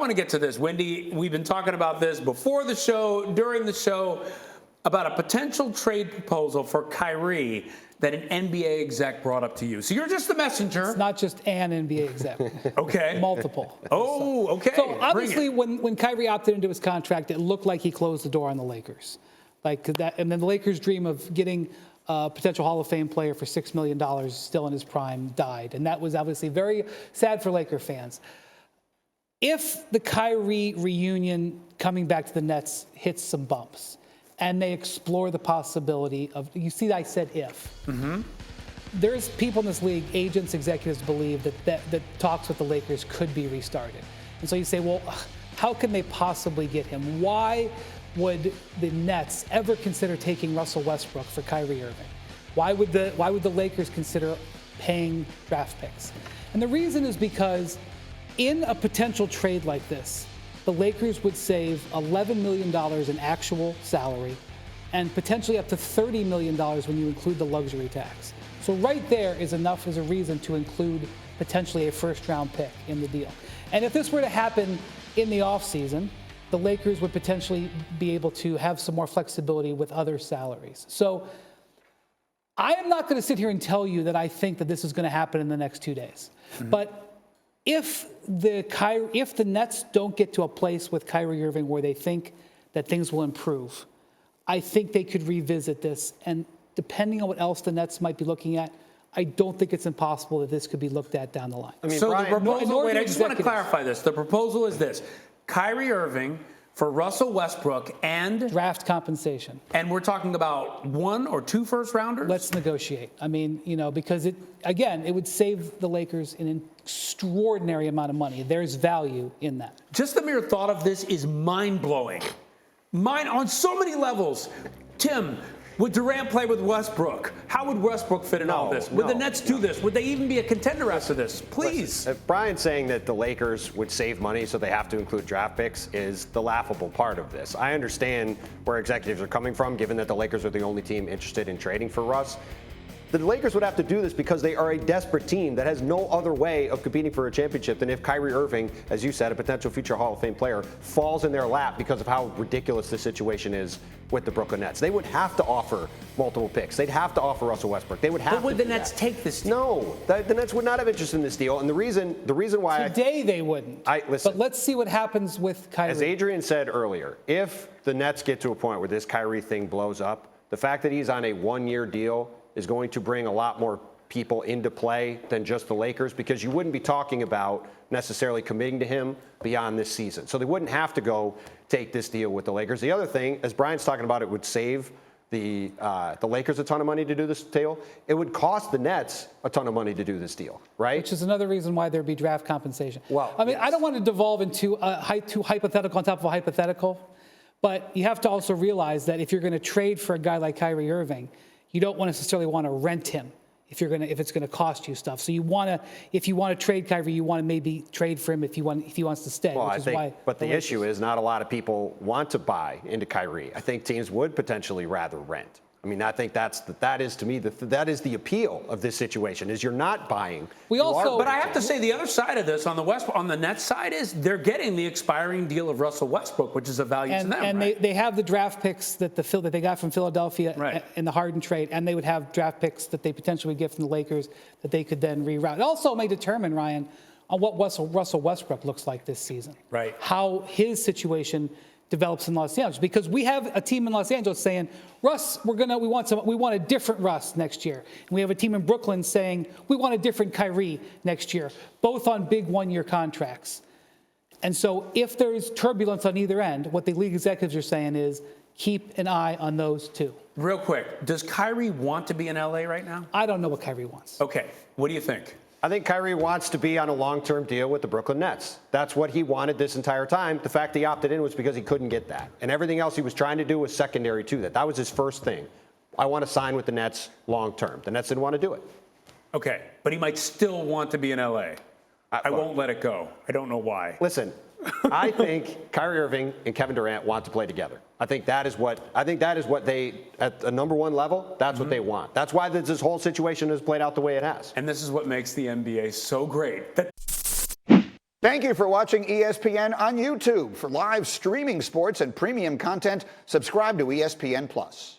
want to get to this. Wendy, we've been talking about this before the show, during the show, about a potential trade proposal for Kyrie that an NBA exec brought up to you. So you're just the messenger. It's not just an NBA exec. Okay. Multiple. Oh, okay. So obviously when Kyrie opted into his contract, it looked like he closed the door on the Lakers. And then the Lakers' dream of getting a potential Hall of Fame player for $6 million still in his prime died. And that was obviously very sad for Laker fans. If the Kyrie reunion coming back to the Nets hits some bumps, and they explore the possibility of, you see, I said if. Mm-hmm. There's people in this league, agents, executives believe that talks with the Lakers could be restarted. And so you say, well, how can they possibly get him? Why would the Nets ever consider taking Russell Westbrook for Kyrie Irving? Why would the Lakers consider paying draft picks? And the reason is because in a potential trade like this, the Lakers would save $11 million in actual salary and potentially up to $30 million when you include the luxury tax. So right there is enough as a reason to include potentially a first-round pick in the deal. And if this were to happen in the offseason, the Lakers would potentially be able to have some more flexibility with other salaries. So I am not going to sit here and tell you that I think that this is going to happen in the next 2 days. Mm-hmm. But if the Nets don't get to a place with Kyrie Irving where they think that things will improve, I think they could revisit this. And depending on what else the Nets might be looking at, I don't think it's impossible that this could be looked at down the line. I mean, so Brian, the proposal, wait, I just want to clarify this. The proposal is this: Kyrie Irving for Russell Westbrook and draft compensation. And we're talking about 1 or 2 first-rounders? Let's negotiate. I mean, because it would save the Lakers an extraordinary amount of money. There's value in that. Just the mere thought of this is mind-blowing. On so many levels. Tim, would Durant play with Westbrook? How would Westbrook fit in all this? Would the Nets do this? Would they even be a contender after this? Please. If Brian's saying that the Lakers would save money so they have to include draft picks is the laughable part of this. I understand where executives are coming from, given that the Lakers are the only team interested in trading for Russ. The Lakers would have to do this because they are a desperate team that has no other way of competing for a championship than if Kyrie Irving, as you said, a potential future Hall of Fame player, falls in their lap because of how ridiculous the situation is with the Brooklyn Nets. They would have to offer multiple picks. They'd have to offer Russell Westbrook. They would have. But would the Nets take this deal? No, the Nets would not have interest in this deal. And the reason why today they wouldn't. Listen. But let's see what happens with Kyrie. As Adrian said earlier, if the Nets get to a point where this Kyrie thing blows up, the fact that he's on a 1-year deal is going to bring a lot more people into play than just the Lakers, because you wouldn't be talking about necessarily committing to him beyond this season. So they wouldn't have to go take this deal with the Lakers. The other thing, as Brian's talking about, it would save the Lakers a ton of money to do this deal. It would cost the Nets a ton of money to do this deal, right? Which is another reason why there'd be draft compensation. Well, I mean, yes. I don't want to devolve into too hypothetical on top of a hypothetical, but you have to also realize that if you're going to trade for a guy like Kyrie Irving, you don't necessarily want to rent him if it's going to cost you stuff. So if you want to trade Kyrie, you want to maybe trade for him if he wants to stay. Well, but the issue is not a lot of people want to buy into Kyrie. I think teams would potentially rather rent. I mean, I think that is to me that is the appeal of this situation, is you're not buying. But I have to say the other side of this on the Nets side is they're getting the expiring deal of Russell Westbrook, which is a value to them. And right? they have the draft picks that they got from Philadelphia in the Harden trade, and they would have draft picks that they potentially would get from the Lakers that they could then reroute. It also may determine, Ryan, on what Russell Westbrook looks like this season. Right. How his situation develops in Los Angeles, because we have a team in Los Angeles saying, Russ, we want a different Russ next year. And we have a team in Brooklyn saying we want a different Kyrie next year, both on big 1-year contracts. And so if there's turbulence on either end, what the league executives are saying is keep an eye on those two. Real quick, does Kyrie want to be in LA right now? I don't know what Kyrie wants. Okay, what do you think? I think Kyrie wants to be on a long-term deal with the Brooklyn Nets. That's what he wanted this entire time. The fact he opted in was because he couldn't get that. And everything else he was trying to do was secondary to that. That was his first thing. I want to sign with the Nets long-term. The Nets didn't want to do it. Okay, but he might still want to be in LA. I won't let it go. I don't know why. Listen, I think Kyrie Irving and Kevin Durant want to play together. I think that is what they, at a number one level, that's what they want. That's why this whole situation has played out the way it has. And this is what makes the NBA so great. Thank you for watching ESPN on YouTube. For live streaming sports and premium content, subscribe to ESPN+.